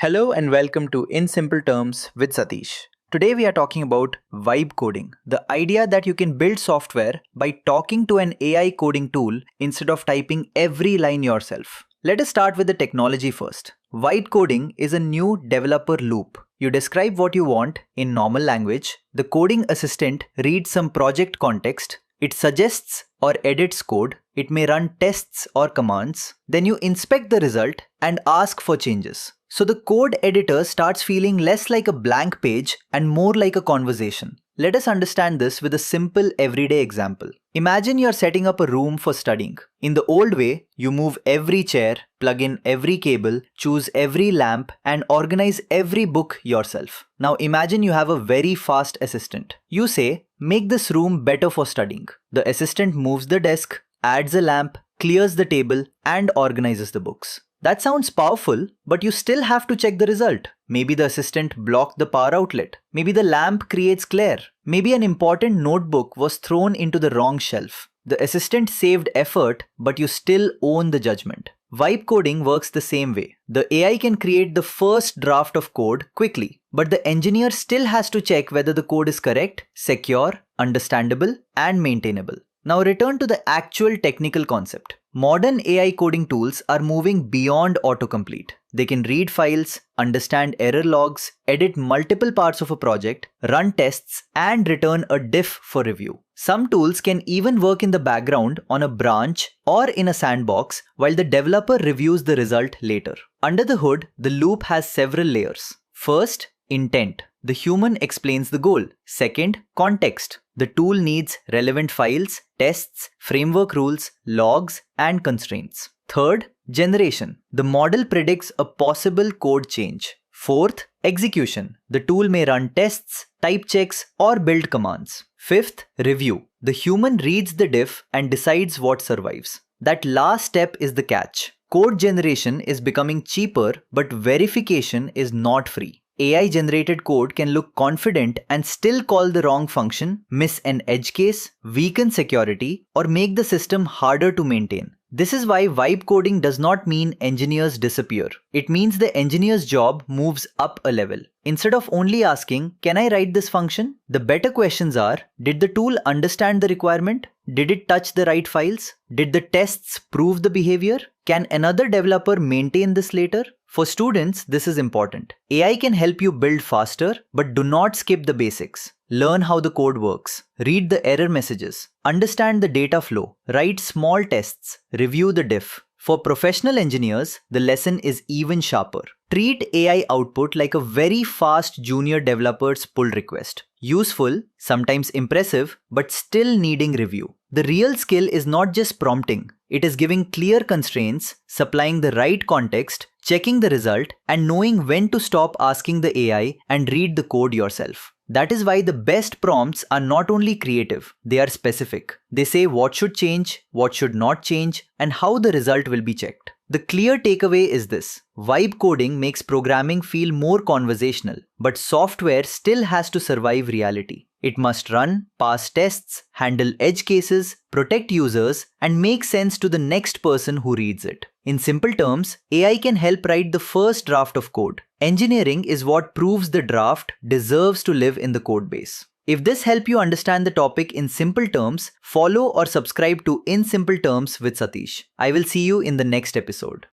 Hello and welcome to In Simple Terms with Satish. Today we are talking about vibe coding, the idea that you can build software by talking to an AI coding tool instead of typing every line yourself. Let us start with the technology first. Vibe coding is a new developer loop. You describe what you want in normal language, the coding assistant reads some project context, it suggests or edits code, it may run tests or commands, then you inspect the result and ask for changes. So the code editor starts feeling less like a blank page and more like a conversation. Let us understand this with a simple everyday example. Imagine you're setting up a room for studying. In the old way, you move every chair, plug in every cable, choose every lamp, and organize every book yourself. Now imagine you have a very fast assistant. You say, "Make this room better for studying." The assistant moves the desk, adds a lamp, clears the table, and organizes the books. That sounds powerful, but you still have to check the result. Maybe the assistant blocked the power outlet. Maybe the lamp creates glare. Maybe an important notebook was thrown into the wrong shelf. The assistant saved effort, but you still own the judgment. Vibe coding works the same way. The AI can create the first draft of code quickly, but the engineer still has to check whether the code is correct, secure, understandable, and maintainable. Now return to the actual technical concept. Modern AI coding tools are moving beyond autocomplete. They can read files, understand error logs, edit multiple parts of a project, run tests, and return a diff for review. Some tools can even work in the background on a branch or in a sandbox while the developer reviews the result later. Under the hood, the loop has several layers. First, intent. The human explains the goal. Second, context. The tool needs relevant files, tests, framework rules, logs, and constraints. Third, generation. The model predicts a possible code change. Fourth, execution. The tool may run tests, type checks, or build commands. Fifth, review. The human reads the diff and decides what survives. That last step is the catch. Code generation is becoming cheaper, but verification is not free. AI-generated code can look confident and still call the wrong function, miss an edge case, weaken security, or make the system harder to maintain. This is why vibe coding does not mean engineers disappear. It means the engineer's job moves up a level. Instead of only asking, "Can I write this function?" the better questions are, did the tool understand the requirement? Did it touch the right files? Did the tests prove the behavior? Can another developer maintain this later? For students, this is important. AI can help you build faster, but do not skip the basics. Learn how the code works. Read the error messages. Understand the data flow. Write small tests. Review the diff. For professional engineers, the lesson is even sharper. Treat AI output like a very fast junior developer's pull request. Useful, sometimes impressive, but still needing review. The real skill is not just prompting. It is giving clear constraints, supplying the right context, checking the result, and knowing when to stop asking the AI and read the code yourself. That is why the best prompts are not only creative, they are specific. They say what should change, what should not change, and how the result will be checked. The clear takeaway is this: vibe coding makes programming feel more conversational, but software still has to survive reality. It must run, pass tests, handle edge cases, protect users, and make sense to the next person who reads it. In simple terms, AI can help write the first draft of code. Engineering is what proves the draft deserves to live in the code base. If this helped you understand the topic in simple terms, follow or subscribe to In Simple Terms with Satish. I will see you in the next episode.